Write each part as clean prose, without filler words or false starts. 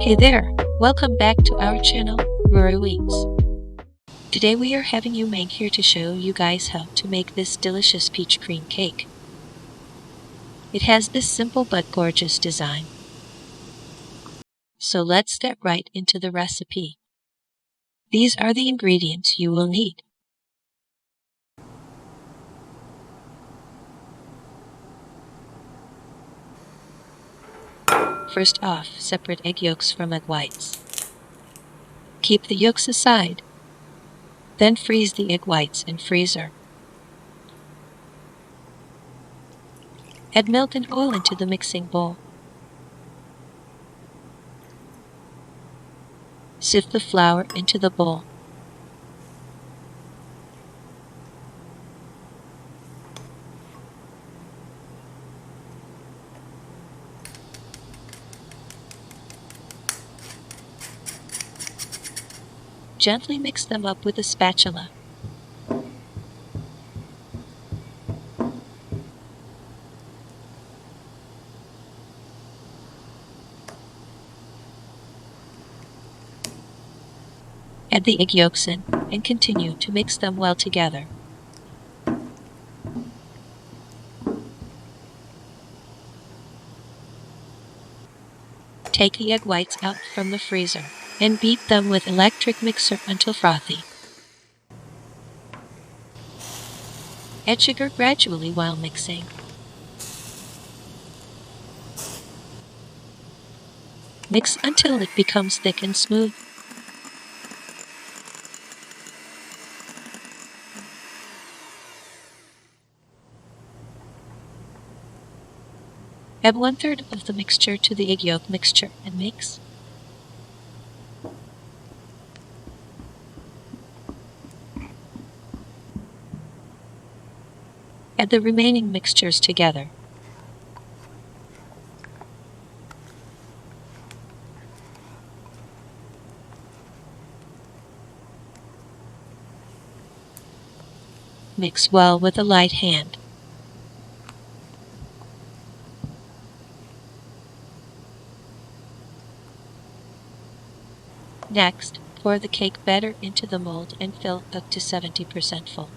Hey there, welcome back to our channel, Ruru Eats. Today we are having Wu Meng here to show you guys how to make this delicious peach cream cake. It has this simple but gorgeous design. So let's step right into the recipe. These are the ingredients you will need. First off, separate egg yolks from egg whites. Keep the yolks aside. Then freeze the egg whites in freezer. Add milk and oil into the mixing bowl. Sift the flour into the bowl. Gently mix them up with a spatula. Add the egg yolks in and continue to mix them well together. Take the egg whites out from the freezer and beat them with electric mixer until frothy. Add sugar gradually while mixing. Mix until it becomes thick and smooth. Add 1/3 of the mixture to the egg yolk mixture and mix. Add the remaining mixtures together. Mix well with a light hand. Next, pour the cake batter into the mold and fill up to 70% full.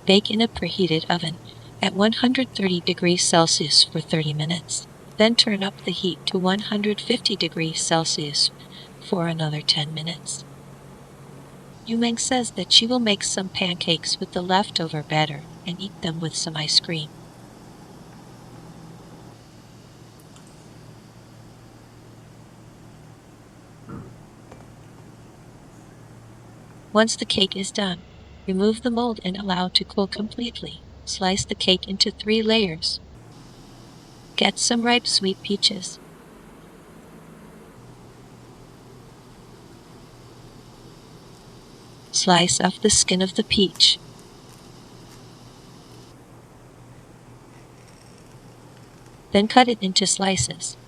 Bake in a preheated oven at 130 degrees Celsius for 30 minutes. Then turn up the heat to 150 degrees Celsius for another 10 minutes. Wu Meng says that she will make some pancakes with the leftover batter and eat them with some ice cream. Once the cake is done, remove the mold and allow to cool completely. Slice the cake into 3 layers. Get some ripe sweet peaches. Slice off the skin of the peach. Then cut it into slices.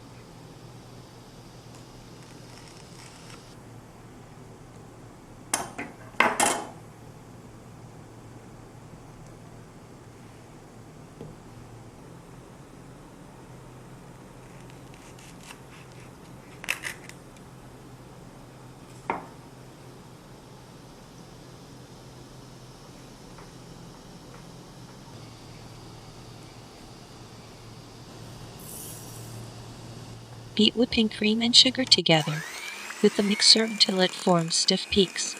Beat whipping cream and sugar together with the mixer until it forms stiff peaks.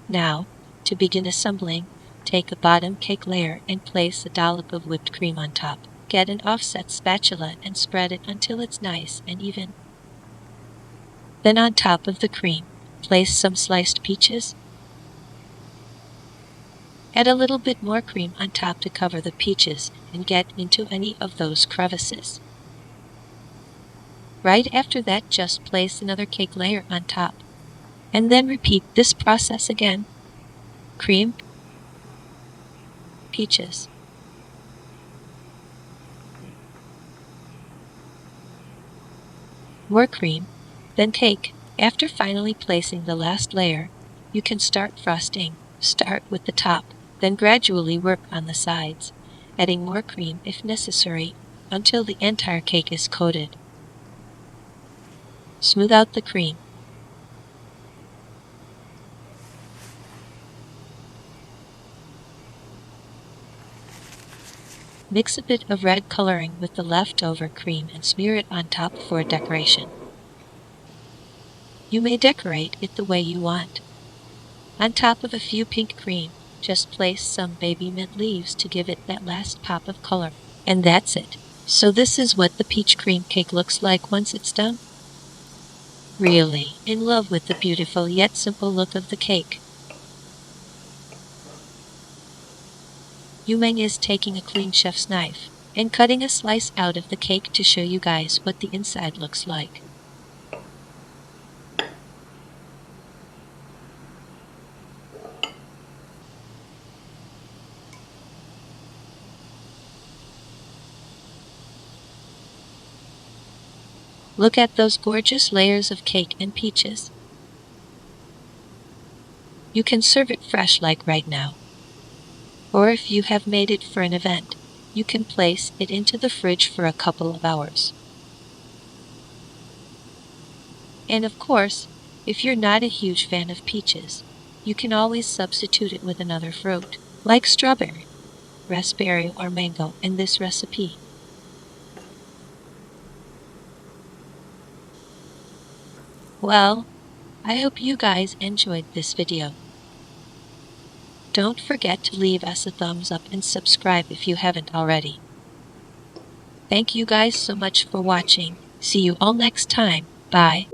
Now, to begin assembling, take a bottom cake layer and place a dollop of whipped cream on top. Get an offset spatula and spread it until it's nice and even. Then on top of the cream, place some sliced peaches. Add a little bit more cream on top to cover the peaches and get into any of those crevices. Right after that, just place another cake layer on top. And then repeat this process again. Cream, peaches. More cream, then cake. After finally placing the last layer, you can start frosting. Start with the top, then gradually work on the sides. adding more cream if necessary until the entire cake is coated. Smooth out the cream. Mix a bit of red coloring with the leftover cream and smear it on top for decoration. You may decorate it the way you want. On top of a few pink cream, just place some baby mint leaves to give it that last pop of color. And that's it. So this is what the peach cream cake looks like once it's done. Really in love with the beautiful yet simple look of the cake. Wu Meng is taking a clean chef's knife and cutting a slice out of the cake to show you guys what the inside looks like. Look at those gorgeous layers of cake and peaches. You can serve it fresh like right now. Or if you have made it for an event, you can place it into the fridge for a couple of hours. And of course, if you're not a huge fan of peaches, you can always substitute it with another fruit, like strawberry, raspberry, or mango in this recipe. Well, I hope you guys enjoyed this video. Don't forget to leave us a thumbs up and subscribe if you haven't already. Thank you guys so much for watching. See you all next time. Bye.